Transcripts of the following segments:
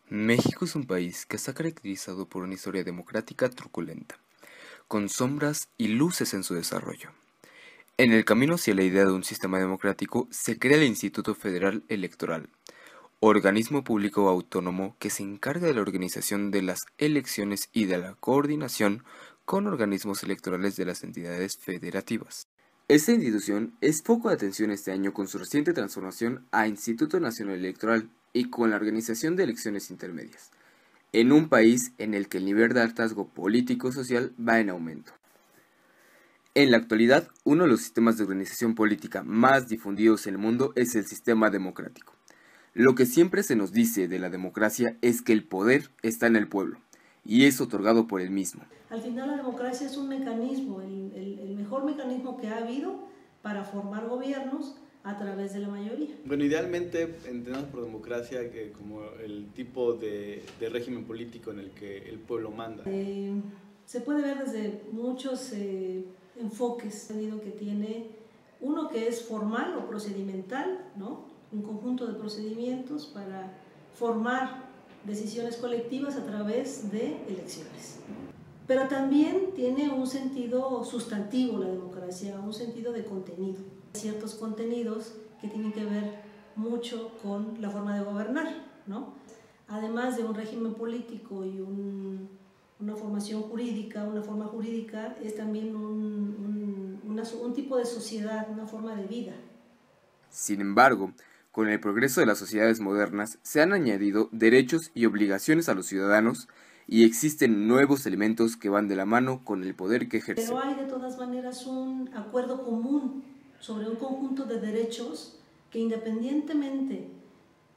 México es un país que está caracterizado por una historia democrática truculenta, con sombras y luces en su desarrollo. En el camino hacia la idea de un sistema democrático se crea el Instituto Federal Electoral, organismo público autónomo que se encarga de la organización de las elecciones y de la coordinación con organismos electorales de las entidades federativas. Esta institución es foco de atención este año con su reciente transformación a Instituto Nacional Electoral y con la organización de elecciones intermedias, en un país en el que el nivel de hartazgo político-social va en aumento. En la actualidad, uno de los sistemas de organización política más difundidos en el mundo es el sistema democrático. Lo que siempre se nos dice de la democracia es que el poder está en el pueblo y es otorgado por el mismo. Al final la democracia es un mecanismo, el mejor mecanismo que ha habido para formar gobiernos a través de la mayoría. Bueno, idealmente entendemos por democracia que como el tipo de régimen político en el que el pueblo manda. Se puede ver desde muchos enfoques que tiene uno que es formal o procedimental, ¿no? Un conjunto de procedimientos para formar decisiones colectivas a través de elecciones. Pero también tiene un sentido sustantivo la democracia, un sentido de contenido. Ciertos contenidos que tienen que ver mucho con la forma de gobernar, ¿no? Además de un régimen político y una formación jurídica, una forma jurídica, es también un tipo de sociedad, una forma de vida. Sin embargo, con el progreso de las sociedades modernas se han añadido derechos y obligaciones a los ciudadanos y existen nuevos elementos que van de la mano con el poder que ejercen. Pero hay de todas maneras un acuerdo común sobre un conjunto de derechos que independientemente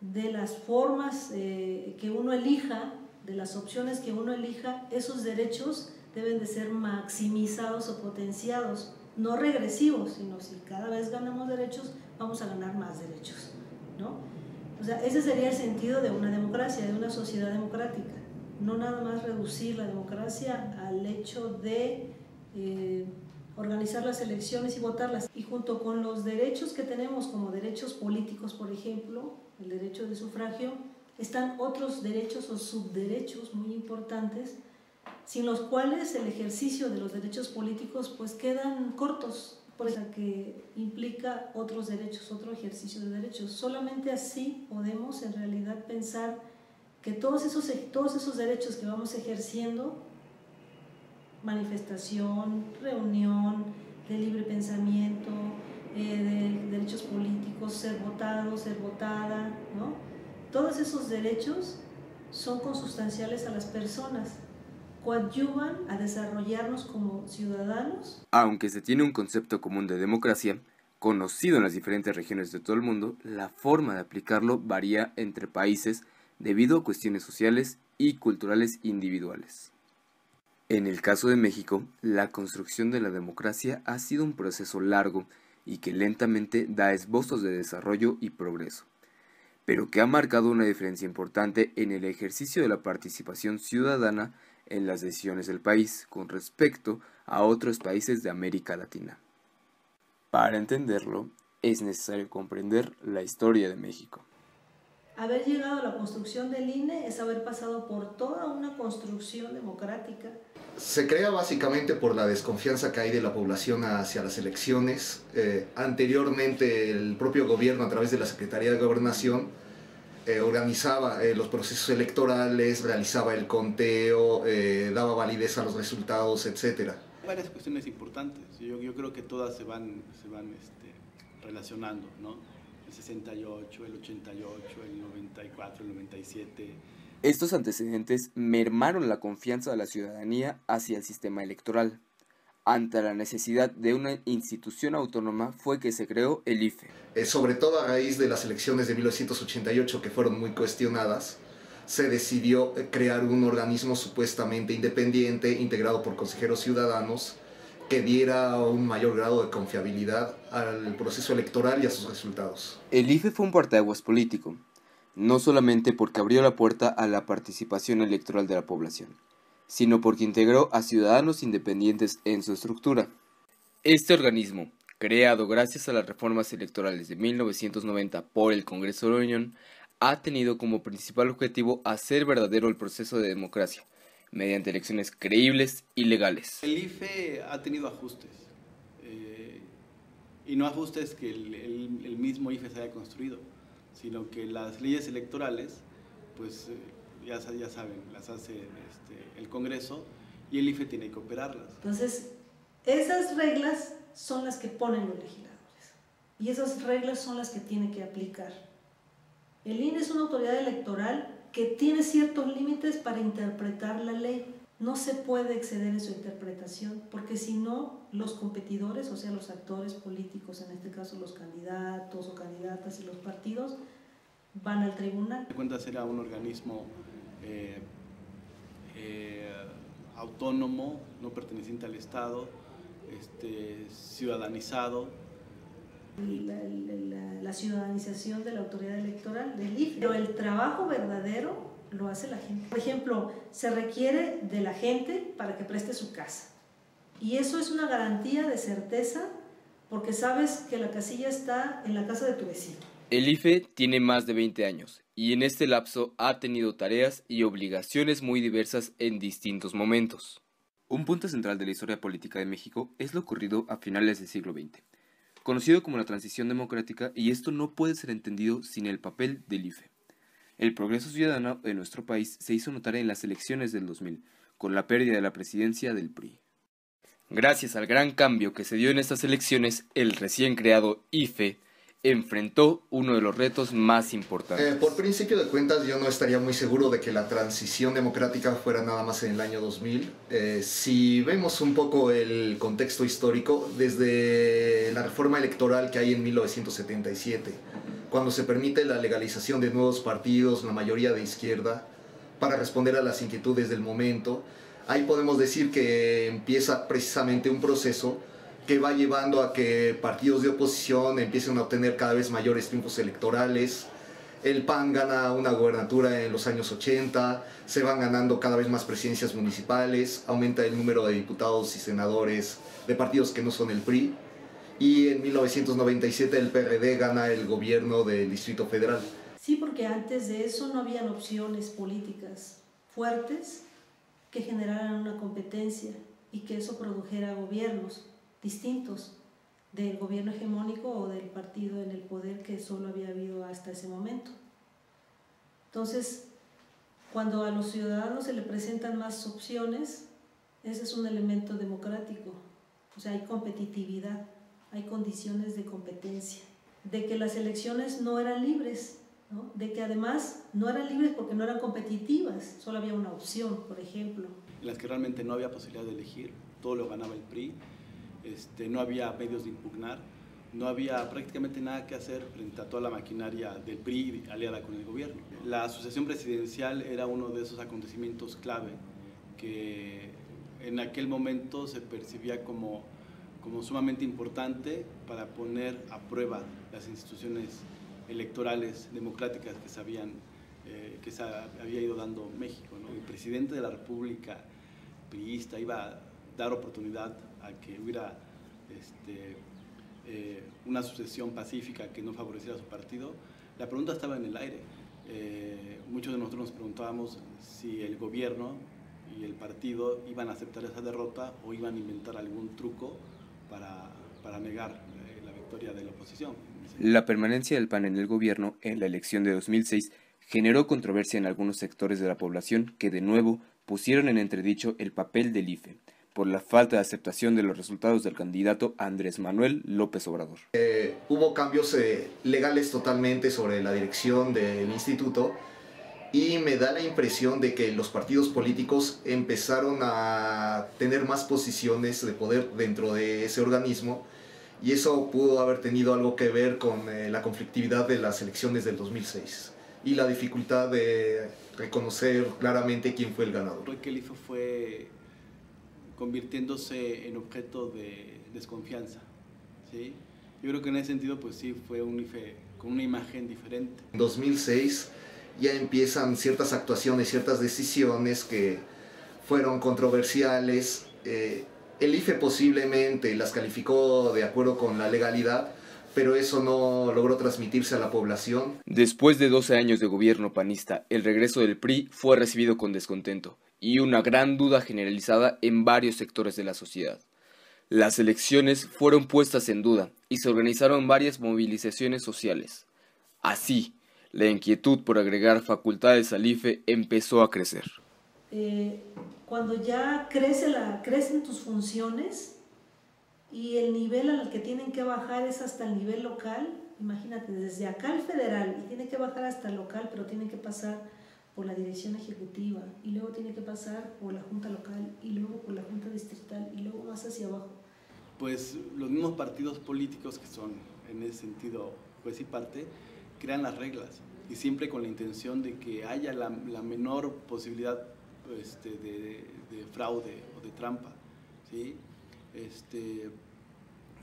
de las formas que uno elija, de las opciones que uno elija, esos derechos deben de ser maximizados o potenciados, no regresivos, sino si cada vez ganamos derechos, vamos a ganar más derechos, ¿no? O sea, ese sería el sentido de una democracia, de una sociedad democrática. No nada más reducir la democracia al hecho de organizar las elecciones y votarlas. Y junto con los derechos que tenemos como derechos políticos, por ejemplo, el derecho de sufragio, están otros derechos o subderechos muy importantes, sin los cuales el ejercicio de los derechos políticos pues quedan cortos, por eso que implica otros derechos, otro ejercicio de derechos. Solamente así podemos en realidad pensar que todos esos derechos que vamos ejerciendo, manifestación, reunión, de libre pensamiento, de derechos políticos, ser votado, ser votada, ¿no? Todos esos derechos son consustanciales a las personas, coadyuvan a desarrollarnos como ciudadanos. Aunque se tiene un concepto común de democracia, conocido en las diferentes regiones de todo el mundo, la forma de aplicarlo varía entre países debido a cuestiones sociales y culturales individuales. En el caso de México, la construcción de la democracia ha sido un proceso largo y que lentamente da esbozos de desarrollo y progreso, pero que ha marcado una diferencia importante en el ejercicio de la participación ciudadana en las decisiones del país con respecto a otros países de América Latina. Para entenderlo, es necesario comprender la historia de México. Haber llegado a la construcción del INE es haber pasado por toda una construcción democrática. Se crea básicamente por la desconfianza que hay de la población hacia las elecciones. Anteriormente el propio gobierno a través de la Secretaría de Gobernación organizaba los procesos electorales, realizaba el conteo, daba validez a los resultados, etc. Hay varias cuestiones importantes, yo creo que todas se van relacionando, ¿no? El 68, el 88, el 94, el 97. Estos antecedentes mermaron la confianza de la ciudadanía hacia el sistema electoral. Ante la necesidad de una institución autónoma fue que se creó el IFE. Sobre todo a raíz de las elecciones de 1988 que fueron muy cuestionadas, se decidió crear un organismo supuestamente independiente, integrado por consejeros ciudadanos, que diera un mayor grado de confiabilidad al proceso electoral y a sus resultados. El IFE fue un parteaguas político, no solamente porque abrió la puerta a la participación electoral de la población, sino porque integró a ciudadanos independientes en su estructura. Este organismo, creado gracias a las reformas electorales de 1990 por el Congreso de la Unión, ha tenido como principal objetivo hacer verdadero el proceso de democracia, mediante elecciones creíbles y legales. El IFE ha tenido ajustes, y no ajustes que el mismo IFE se haya construido, sino que las leyes electorales, pues ya saben, las hace el Congreso y el IFE tiene que operarlas. Entonces, esas reglas son las que ponen los legisladores y esas reglas son las que tiene que aplicar. El INE es una autoridad electoral que tiene ciertos límites para interpretar la ley. No se puede exceder en su interpretación, porque si no, los competidores, o sea, los actores políticos, en este caso los candidatos o candidatas y los partidos, van al tribunal. De cuentas era un organismo autónomo, no perteneciente al Estado, ciudadanizado. La ciudadanización de la autoridad electoral, del IFE. Pero el trabajo verdadero lo hace la gente. Por ejemplo, se requiere de la gente para que preste su casa. Y eso es una garantía de certeza porque sabes que la casilla está en la casa de tu vecino. El IFE tiene más de 20 años y en este lapso ha tenido tareas y obligaciones muy diversas en distintos momentos. Un punto central de la historia política de México es lo ocurrido a finales del siglo XX, conocido como la transición democrática, y esto no puede ser entendido sin el papel del IFE. El progreso ciudadano de nuestro país se hizo notar en las elecciones del 2000, con la pérdida de la presidencia del PRI. Gracias al gran cambio que se dio en estas elecciones, el recién creado IFE enfrentó uno de los retos más importantes. Por principio de cuentas, yo no estaría muy seguro de que la transición democrática fuera nada más en el año 2000. Si vemos un poco el contexto histórico, desde la reforma electoral que hay en 1977, cuando se permite la legalización de nuevos partidos, la mayoría de izquierda, para responder a las inquietudes del momento, ahí podemos decir que empieza precisamente un proceso que va llevando a que partidos de oposición empiecen a obtener cada vez mayores triunfos electorales. El PAN gana una gobernatura en los años 80, se van ganando cada vez más presidencias municipales, aumenta el número de diputados y senadores de partidos que no son el PRI, y en 1997 el PRD gana el gobierno del Distrito Federal. Sí, porque antes de eso no habían opciones políticas fuertes que generaran una competencia y que eso produjera gobiernos distintos del gobierno hegemónico o del partido en el poder que solo había habido hasta ese momento. Entonces, cuando a los ciudadanos se le presentan más opciones, ese es un elemento democrático. O sea, hay competitividad, hay condiciones de competencia, de que las elecciones no eran libres, ¿no? De que además no eran libres porque no eran competitivas, solo había una opción, por ejemplo. En las que realmente no había posibilidad de elegir, todo lo ganaba el PRI. No había medios de impugnar, no había prácticamente nada que hacer frente a toda la maquinaria del PRI aliada con el gobierno. La sucesión presidencial era uno de esos acontecimientos clave que en aquel momento se percibía como sumamente importante para poner a prueba las instituciones electorales democráticas que se había ido dando México, ¿no? El presidente de la República priista iba a dar oportunidad a que hubiera una sucesión pacífica que no favoreciera a su partido. La pregunta estaba en el aire. Muchos de nosotros nos preguntábamos si el gobierno y el partido iban a aceptar esa derrota o iban a inventar algún truco para negar la victoria de la oposición. La permanencia del PAN en el gobierno en la elección de 2006 generó controversia en algunos sectores de la población que de nuevo pusieron en entredicho el papel del IFE por la falta de aceptación de los resultados del candidato Andrés Manuel López Obrador. Hubo cambios legales totalmente sobre la dirección del instituto y me da la impresión de que los partidos políticos empezaron a tener más posiciones de poder dentro de ese organismo, y eso pudo haber tenido algo que ver con la conflictividad de las elecciones del 2006 y la dificultad de reconocer claramente quién fue el ganador. Creo que el IFE fue convirtiéndose en objeto de desconfianza, ¿sí? Yo creo que en ese sentido, pues sí, fue un IFE con una imagen diferente. En 2006 ya empiezan ciertas actuaciones, ciertas decisiones que fueron controversiales. El IFE posiblemente las calificó de acuerdo con la legalidad, pero eso no logró transmitirse a la población. Después de 12 años de gobierno panista, el regreso del PRI fue recibido con descontento y una gran duda generalizada en varios sectores de la sociedad. Las elecciones fueron puestas en duda y se organizaron varias movilizaciones sociales. Así, la inquietud por agregar facultades al IFE empezó a crecer. Cuando ya crecen tus funciones y el nivel al que tienen que bajar es hasta el nivel local, imagínate, desde acá al federal y tiene que bajar hasta el local, pero tiene que pasar por la dirección ejecutiva y luego tiene que pasar por la junta local y luego por la junta distrital y luego más hacia abajo. Pues los mismos partidos políticos que son en ese sentido, pues sí parte, crean las reglas y siempre con la intención de que haya la menor posibilidad de fraude o de trampa, ¿sí?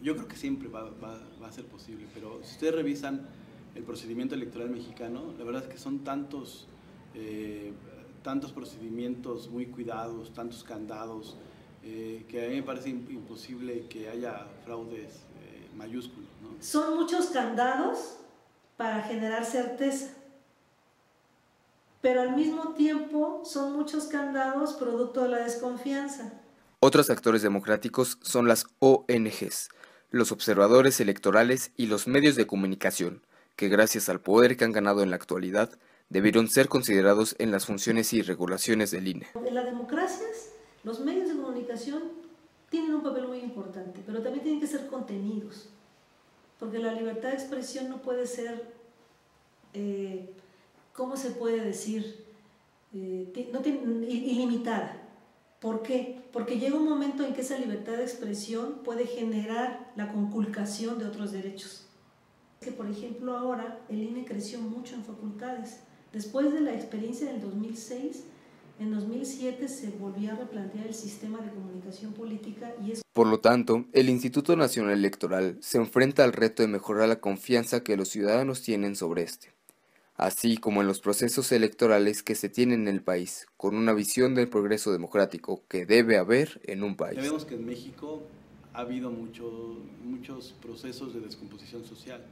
Yo creo que siempre va a ser posible, pero si ustedes revisan el procedimiento electoral mexicano, la verdad es que son tantos procedimientos muy cuidados, tantos candados, que a mí me parece imposible que haya fraudes mayúsculos, ¿no? Son muchos candados para generar certeza, pero al mismo tiempo son muchos candados producto de la desconfianza. Otros actores democráticos son las ONGs, los observadores electorales y los medios de comunicación, que gracias al poder que han ganado en la actualidad, debieron ser considerados en las funciones y regulaciones del INE. En las democracias, los medios de comunicación tienen un papel muy importante, pero también tienen que ser contenidos, porque la libertad de expresión no puede ser, ¿cómo se puede decir? Ilimitada. ¿Por qué? Porque llega un momento en que esa libertad de expresión puede generar la conculcación de otros derechos. Que, por ejemplo, ahora el INE creció mucho en facultades. Después de la experiencia del 2006, en 2007 se volvió a replantear el sistema de comunicación política y es... Por lo tanto, el Instituto Nacional Electoral se enfrenta al reto de mejorar la confianza que los ciudadanos tienen sobre este, así como en los procesos electorales que se tienen en el país, con una visión del progreso democrático que debe haber en un país. Ya vemos que en México ha habido muchos procesos de descomposición social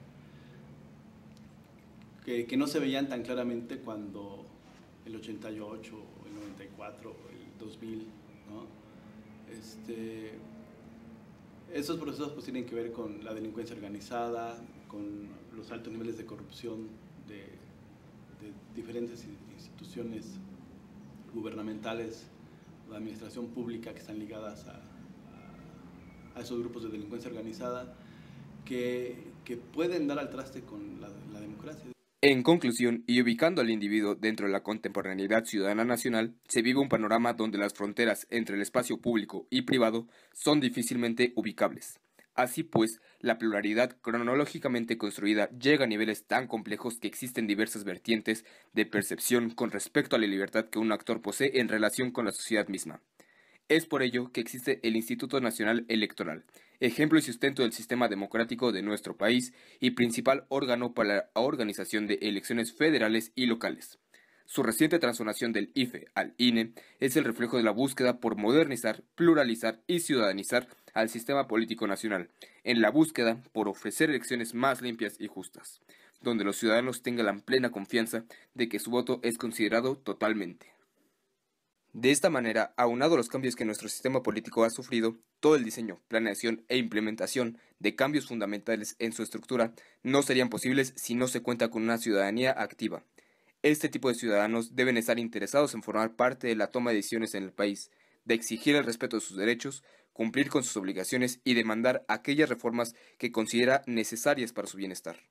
que no se veían tan claramente cuando el 88, el 94, el 2000, ¿no? Esos procesos pues tienen que ver con la delincuencia organizada, con los altos niveles de corrupción de diferentes instituciones gubernamentales, la administración pública que están ligadas a esos grupos de delincuencia organizada que pueden dar al traste con la democracia. En conclusión, y ubicando al individuo dentro de la contemporaneidad ciudadana nacional, se vive un panorama donde las fronteras entre el espacio público y privado son difícilmente ubicables. Así pues, la pluralidad cronológicamente construida llega a niveles tan complejos que existen diversas vertientes de percepción con respecto a la libertad que un actor posee en relación con la sociedad misma. Es por ello que existe el Instituto Nacional Electoral, ejemplo y sustento del sistema democrático de nuestro país y principal órgano para la organización de elecciones federales y locales. Su reciente transformación del IFE al INE es el reflejo de la búsqueda por modernizar, pluralizar y ciudadanizar al sistema político nacional, en la búsqueda por ofrecer elecciones más limpias y justas, donde los ciudadanos tengan la plena confianza de que su voto es considerado totalmente. De esta manera, aunado a los cambios que nuestro sistema político ha sufrido, todo el diseño, planeación e implementación de cambios fundamentales en su estructura no serían posibles si no se cuenta con una ciudadanía activa. Este tipo de ciudadanos deben estar interesados en formar parte de la toma de decisiones en el país, de exigir el respeto de sus derechos, cumplir con sus obligaciones y demandar aquellas reformas que considera necesarias para su bienestar.